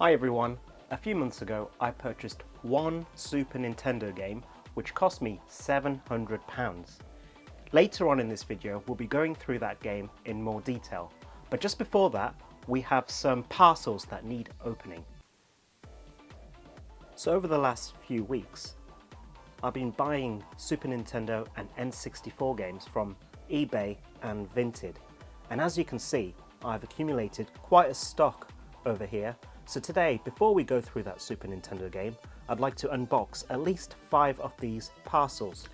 Hi everyone, a few months ago I purchased one Super Nintendo game which cost me £700. Later on in this video we'll be going through that game in more detail, but just before that we have some parcels that need opening. So over the last few weeks I've been buying Super Nintendo and N64 games from eBay and Vinted, and as you can see I've accumulated quite a stock over here. So today, before we go through that Super Nintendo game, I'd like to unbox at least 5 of these parcels.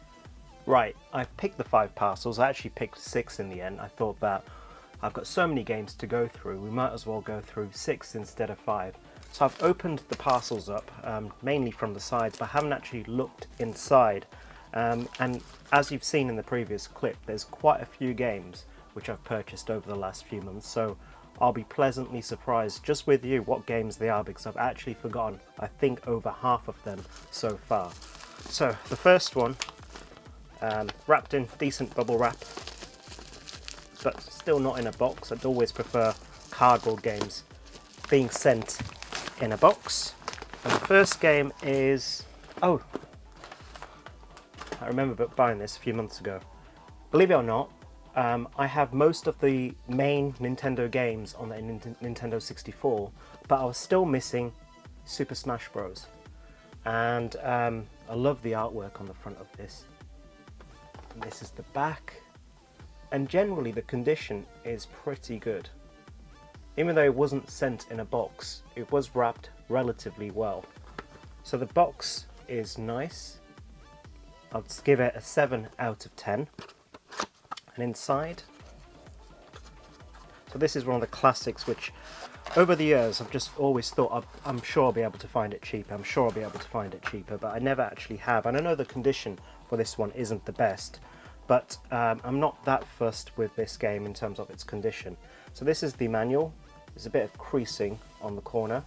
Right, I've picked the 5 parcels. I actually picked 6 in the end. I thought that I've got so many games to go through, we might as well go through 6 instead of 5. So I've opened the parcels up, mainly from the sides, but I haven't actually looked inside. And as you've seen in the previous clip, there's quite a few games which I've purchased over the last few months. So I'll be pleasantly surprised just with you what games they are, because I've actually forgotten, I think, over half of them so far. So the first one, wrapped in decent bubble wrap, but still not in a box. I'd always prefer cardboard games being sent in a box. And the first game is, oh, I remember buying this a few months ago. Believe it or not, I have most of the main Nintendo games on the Nintendo 64, but I was still missing Super Smash Bros. And I love the artwork on the front of this. And this is the back, and generally the condition is pretty good. Even though it wasn't sent in a box, it was wrapped relatively well. So the box is nice. I'll give it a 7 out of 10. And inside, so this is one of the classics which over the years I've just always thought I'm sure I'll be able to find it cheaper, but I never actually have. And I know the condition for this one isn't the best, but I'm not that fussed with this game in terms of its condition. So this is the manual. There's a bit of creasing on the corner,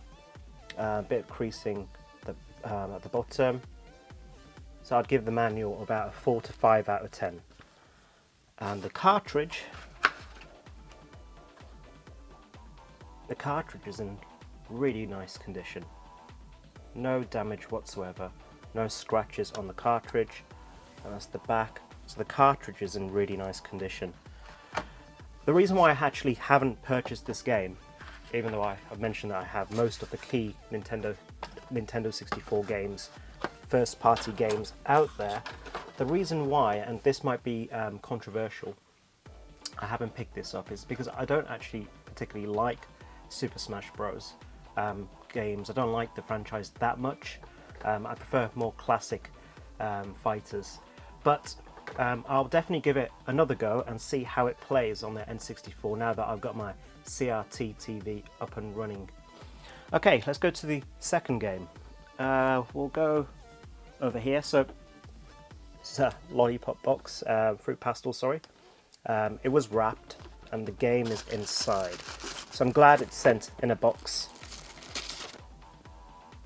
a bit of creasing at the bottom, so I'd give the manual about a 4 to 5 out of 10. And the cartridge is in really nice condition. No damage whatsoever, no scratches on the cartridge, and that's the back. So the cartridge is in really nice condition. The reason why I actually haven't purchased this game, even though I've mentioned that I have most of the key Nintendo 64 games, first party games out there, the reason why, and this might be controversial, I haven't picked this up is because I don't actually particularly like Super Smash Bros. Games. I don't like the franchise that much. I prefer more classic fighters, but I'll definitely give it another go and see how it plays on the N64 now that I've got my CRT TV up and running. Okay, let's go to the second game. We'll go over here. So this is a lollipop box, fruit pastel, sorry. It was wrapped and the game is inside. So I'm glad it's sent in a box.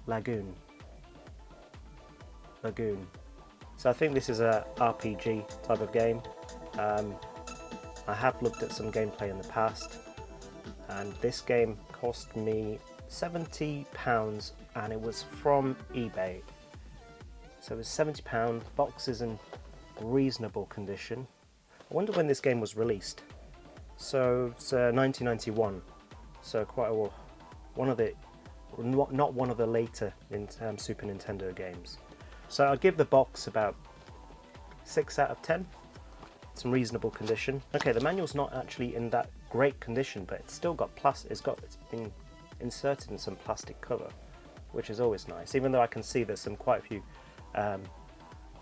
Lagoon. So I think this is a RPG type of game. I have looked at some gameplay in the past, and this game cost me £70 and it was from eBay. So it was £70, box is in reasonable condition. I wonder when this game was released. So it's 1991, so quite a while. Not one of the later Super Nintendo games. So I'd give the box about 6 out of 10. It's in reasonable condition. Okay, the manual's not actually in that great condition, but it's still got it's been inserted in some plastic cover, which is always nice. Even though I can see there's quite a few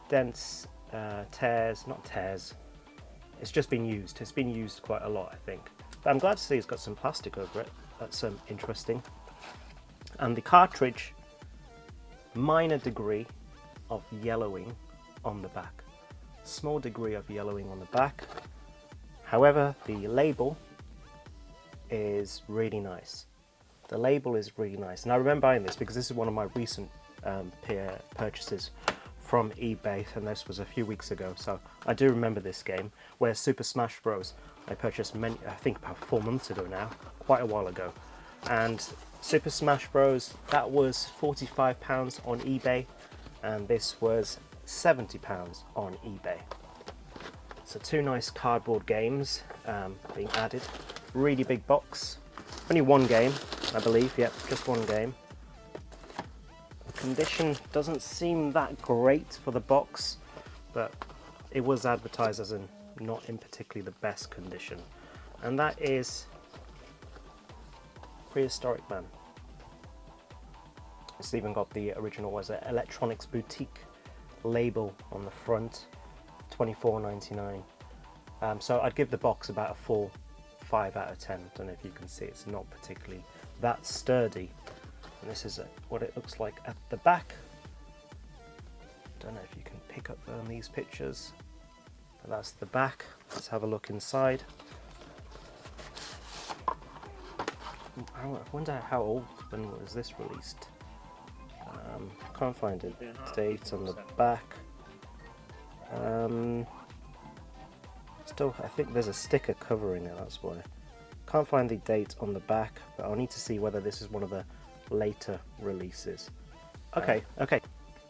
dents, tears, not tears. It's just been used. It's been used quite a lot, I think. But I'm glad to see it's got some plastic over it. That's interesting. And the cartridge, minor degree of yellowing on the back. Small degree of yellowing on the back. However, the label is really nice. The label is really nice. And I remember buying this because this is one of my recent purchases from eBay, and this was a few weeks ago, so I do remember this game. Whereas Super Smash Bros. I purchased I think about 4 months ago now, quite a while ago. And Super Smash Bros, that was £45 on eBay, and this was £70 on eBay. So two nice cardboard games being added. Really big box. Only one game, I believe. Yep, just one game. The condition doesn't seem that great for the box, but it was advertised as in not in particularly the best condition. And that is Prehistoric Man. It's even got the original, was it, Electronics Boutique label on the front, $24.99. So I'd give the box about a 4-5 out of 10. Don't know if you can see, it's not particularly that sturdy. And this is what it looks like at the back. Don't know if you can pick up on these pictures, but that's the back. Let's have a look inside. I wonder how old, when was this released? Can't find a date on the back. Still, I think there's a sticker covering it, that's why. Can't find the date on the back, but I'll need to see whether this is one of the later releases. Okay.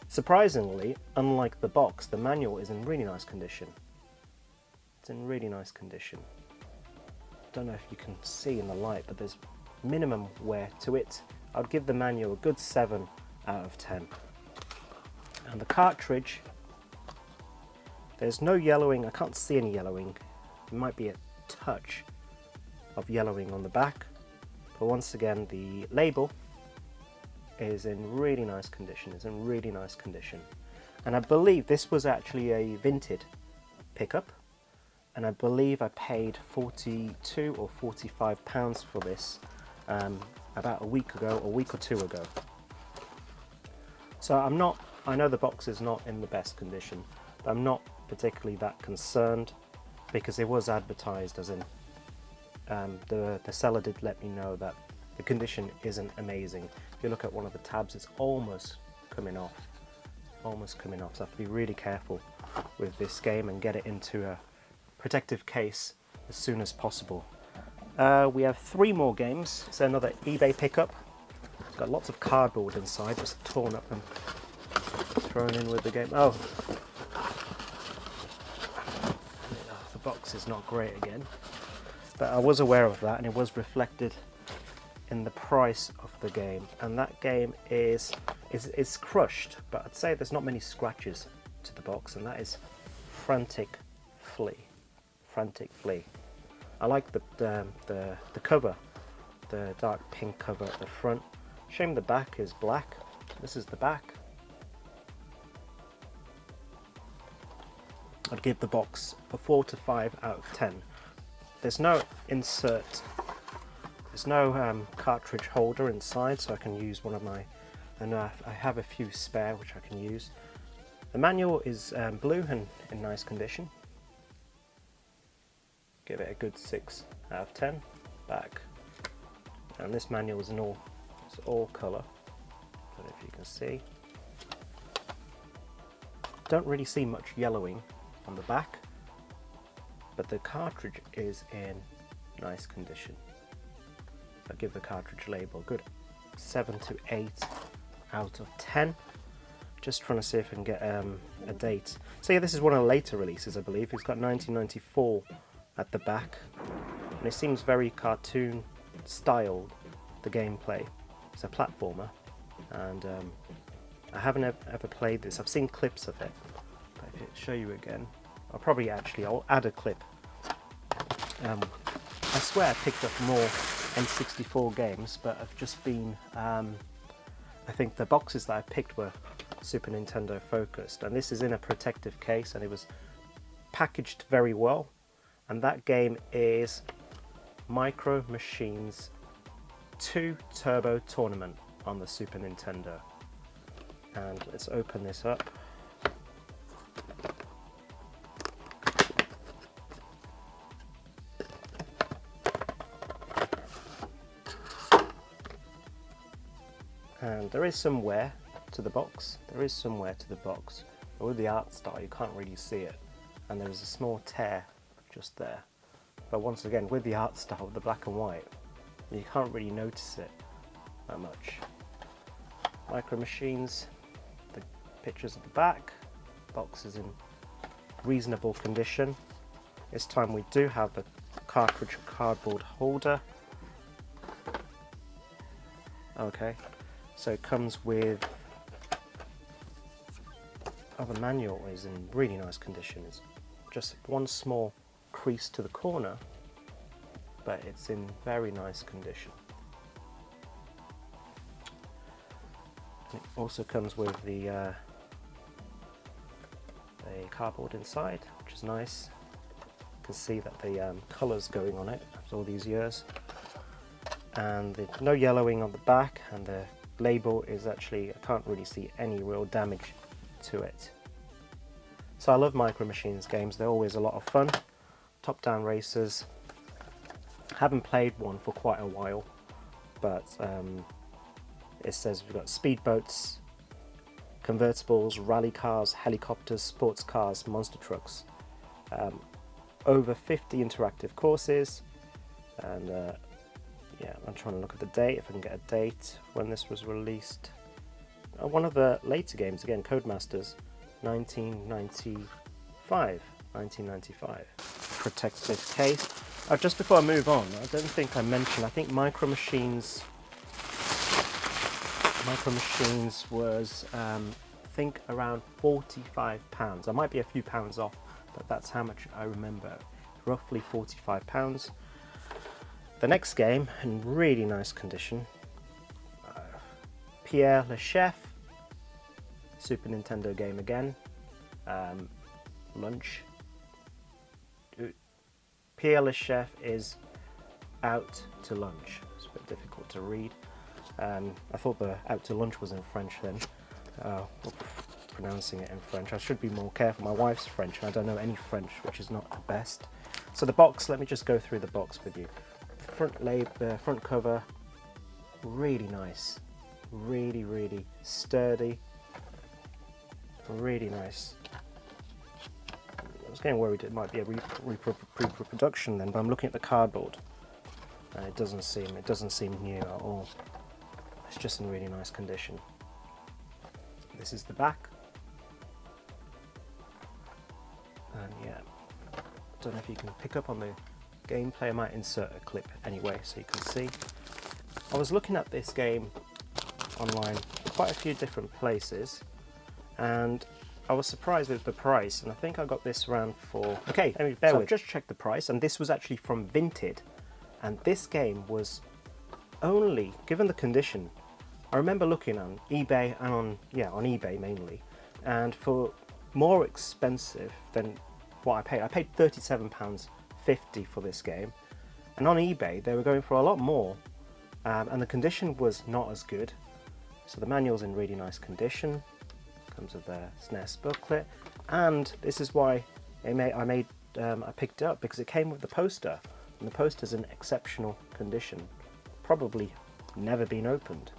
Surprisingly, unlike the box, the manual is in really nice condition. It's in really nice condition. Don't know if you can see in the light, but there's minimum wear to it. I'd give the manual a good 7 out of 10. And the cartridge, there's no yellowing. I can't see any yellowing. There might be a touch of yellowing on the back, but once again the label is in really nice condition. And I believe this was actually a Vinted pickup, and I believe I paid 42 or 45 pounds for this about a week or two ago. So I know the box is not in the best condition, but I'm not particularly that concerned, because it was advertised as in the seller did let me know that the condition isn't amazing. If you look at one of the tabs, it's almost coming off. So I have to be really careful with this game and get it into a protective case as soon as possible. We have 3 more games. It's another eBay pickup. It's got lots of cardboard inside, just torn up and thrown in with the game. Oh, the box is not great again, but I was aware of that, and it was reflected in the price of the game. And that game is crushed, but I'd say there's not many scratches to the box, and that is Frantic Flea. I like the cover, the dark pink cover at the front. Shame the back is black. This is the back. I'd give the box a 4 to 5 out of 10. There's no insert, there's no cartridge holder inside, so I can use one of my, and I have a few spare which I can use. The manual is blue and in nice condition. Give it a good 6 out of 10. Back. And this manual is it's all colour. Don't know if you can see. Don't really see much yellowing on the back, but the cartridge is in nice condition. I'll give the cartridge label a good 7 to 8 out of 10. Just trying to see if I can get a date. So yeah, this is one of the later releases, I believe. It's got 1994 at the back, and it seems very cartoon styled, the gameplay. It's a platformer, and I haven't ever played this. I've seen clips of it, but if I show you again, I'll add a clip. I swear I picked up more N64 games, but I've just been, I think the boxes that I picked were Super Nintendo focused, and this is in a protective case, and it was packaged very well. And that game is Micro Machines 2 Turbo Tournament on the Super Nintendo. And let's open this up. And there is some wear to the box. But with the art style, you can't really see it. And there is a small tear just there. But once again, with the art style, the black and white, you can't really notice it. Not much. Micro Machines, the pictures at the back, box is in reasonable condition. This time we do have the cartridge cardboard holder. Okay, so it comes with, the manual is in really nice condition. It's just one small crease to the corner, but it's in very nice condition. It also comes with the cardboard inside, which is nice. You can see that the colour's going on it after all these years. And no yellowing on the back, and the label is actually, I can't really see any real damage to it. So I love Micro Machines games, they're always a lot of fun. Top-down racers. Haven't played one for quite a while, but it says we've got speedboats, convertibles, rally cars, helicopters, sports cars, monster trucks. Over 50 interactive courses, and yeah, I'm trying to look at the date, if I can get a date when this was released. One of the later games, again, Codemasters, 1995. Protective case. Just before I move on, I don't think I mentioned, I think Micro Machines was, I think, around £45. I might be a few pounds off, but that's how much I remember. Roughly £45. The next game, in really nice condition, Pierre le Chef, Super Nintendo game again, lunch. Pierre le Chef is out to lunch. It's a bit difficult to read. I thought the out to lunch was in French then, pronouncing it in French. I should be more careful. My wife's French and I don't know any French, which is not the best. So the box, let me just go through the box with you. The front cover, really nice, really sturdy, really nice. I was getting worried it might be a pre-production then, but I'm looking at the cardboard and it doesn't seem new at all. It's just in really nice condition. This is the back, and yeah, don't know if you can pick up on the gameplay. I might insert a clip anyway so you can see. I was looking at this game online quite a few different places, and I was surprised with the price, and I think I got this around for, okay, I mean, bear with. I've just checked the price, and this was actually from Vinted, and this game was only, given the condition, I remember looking on eBay and on eBay mainly, and for more expensive than what I paid £37.50 for this game, and on eBay they were going for a lot more, and the condition was not as good. So the manual's in really nice condition, comes with the SNES booklet, and this is why I picked it up, because it came with the poster, and the poster's in exceptional condition, probably never been opened.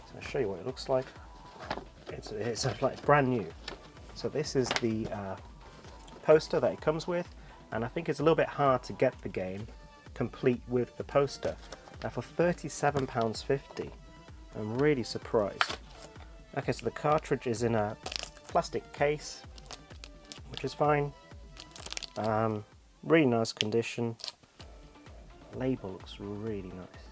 So I'll show you what it looks like. It's like brand new. So this is the poster that it comes with, and I think it's a little bit hard to get the game complete with the poster. Now for £37.50, I'm really surprised. Okay, so the cartridge is in a plastic case, which is fine. Really nice condition. The label looks really nice.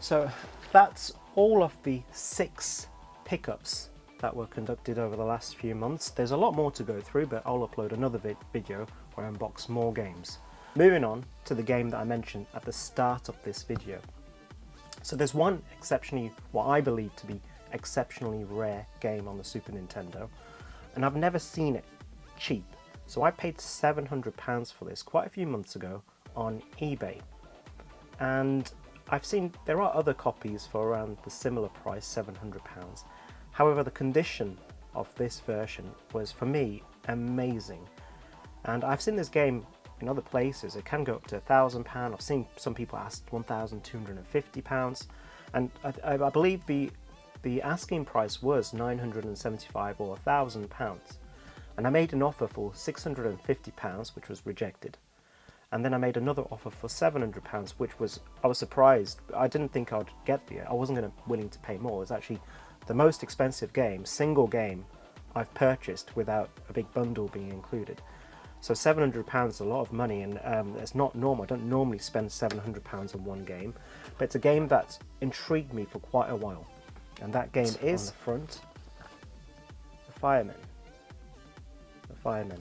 So that's all of the 6 pickups that were conducted over the last few months. There's a lot more to go through, but I'll upload another video where I unbox more games. Moving on to the game that I mentioned at the start of this video. So there's one exceptionally, what I believe to be exceptionally rare game on the Super Nintendo, and I've never seen it cheap. So I paid £700 for this quite a few months ago on eBay, and I've seen there are other copies for around the similar price, £700. However, the condition of this version was, for me, amazing. And I've seen this game in other places. It can go up to £1,000. I've seen some people ask £1,250, and I believe the asking price was £975 or £1,000. And I made an offer for £650, which was rejected. and then I made another offer for £700, which I was surprised. I didn't think I'd get the. I wasn't willing to pay more. It was actually the most expensive game, single game, I've purchased without a big bundle being included. So £700 is a lot of money, and it's not normal. I don't normally spend £700 on one game, but it's a game that's intrigued me for quite a while. And that game is, on the front, the Firemen. The Firemen.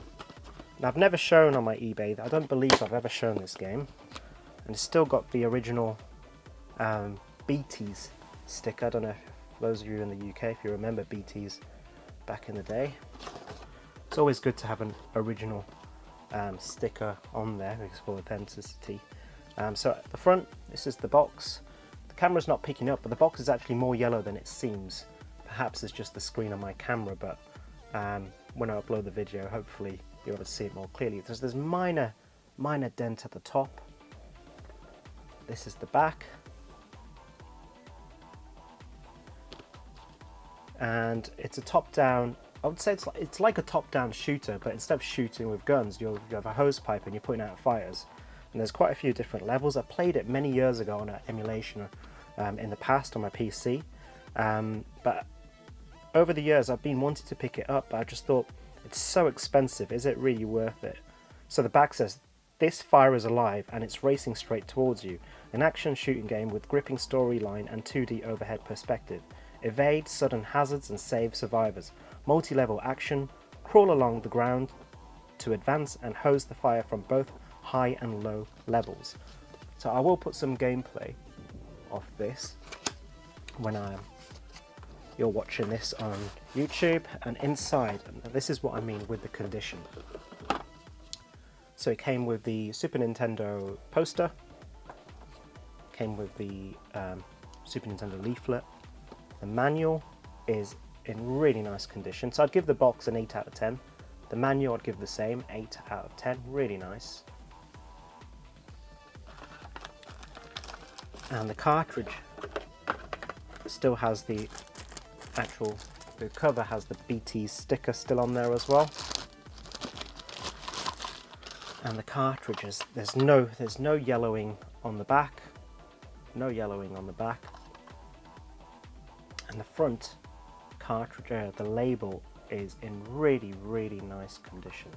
Now, I've never shown on my eBay, I don't believe I've ever shown this game, and it's still got the original BT's sticker. I don't know if those of you in the UK, if you remember BT's back in the day. It's always good to have an original sticker on there because for authenticity. So at the front, this is the box. The camera's not picking up, but the box is actually more yellow than it seems. Perhaps it's just the screen on my camera, but when I upload the video, hopefully you'll be able to see it more clearly. There's minor dent at the top. This is the back. And it's a top-down, I would say it's like a top-down shooter, but instead of shooting with guns, you have a hose pipe and you're putting out fires. And there's quite a few different levels. I played it many years ago on an emulation in the past on my PC. But over the years, I've been wanting to pick it up, but I just thought, it's so expensive, is it really worth it? So the back says, this fire is alive and it's racing straight towards you. An action shooting game with gripping storyline and 2D overhead perspective. Evade sudden hazards and save survivors. Multi-level action, crawl along the ground to advance and hose the fire from both high and low levels. So I will put some gameplay of this when you're watching this on YouTube. And inside, and this is what I mean with the condition. So it came with the Super Nintendo poster, came with the Super Nintendo leaflet. The manual is in really nice condition, so I'd give the box an 8 out of 10. The manual I'd give the same, 8 out of 10, really nice. And the cartridge still has the cover has the BT sticker still on there as well. And the cartridges, there's no yellowing on the back, no yellowing on the back. And the front cartridge, the label is in really nice condition.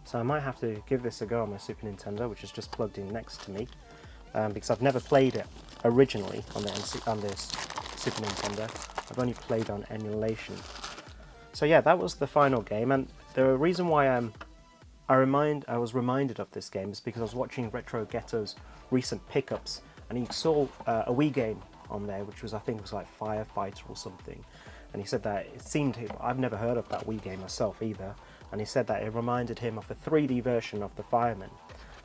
So I might have to give this a go on my Super Nintendo, which is just plugged in next to me, because I've never played it originally on this Super Nintendo. I've only played on emulation. So yeah, that was the final game, and the reason why I was reminded of this game is because I was watching Retro Ghetto's recent pickups, and he saw a Wii game on there, which was, I think it was like Firefighter or something, and he said that it seemed, I've never heard of that Wii game myself either, and he said that it reminded him of a 3D version of the Firemen.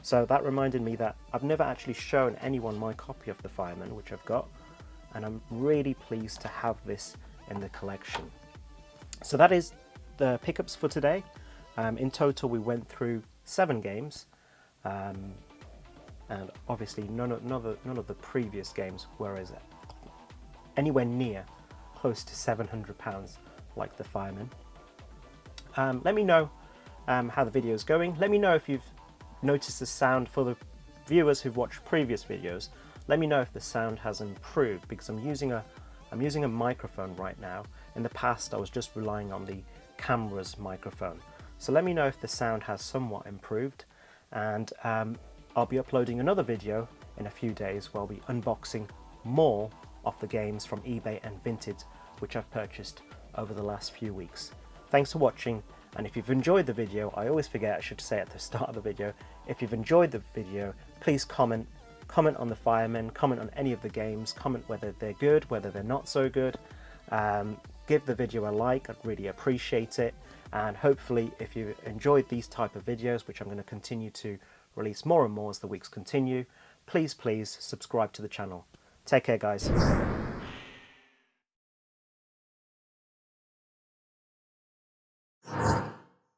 So that reminded me that I've never actually shown anyone my copy of the Firemen, which I've got, and I'm really pleased to have this in the collection. So that is the pickups for today. In total we went through 7 games, and obviously none of the previous games were anywhere near close to £700 like the Firemen. Let me know how the video is going. Let me know if you've noticed the sound. For the viewers who've watched previous videos, let me know if the sound has improved, because I'm using a microphone right now. In the past I was just relying on the camera's microphone. So let me know if the sound has somewhat improved, and I'll be uploading another video in a few days where I'll be unboxing more of the games from eBay and Vinted which I've purchased over the last few weeks. Thanks for watching, and if you've enjoyed the video, I always forget I should say at the start of the video, if you've enjoyed the video, please comment on the Firemen, comment on any of the games, comment whether they're good, whether they're not so good. Give the video a like, I'd really appreciate it, and hopefully if you enjoyed these type of videos, which I'm going to continue to release more and more as the weeks continue, please subscribe to the channel. Take care guys.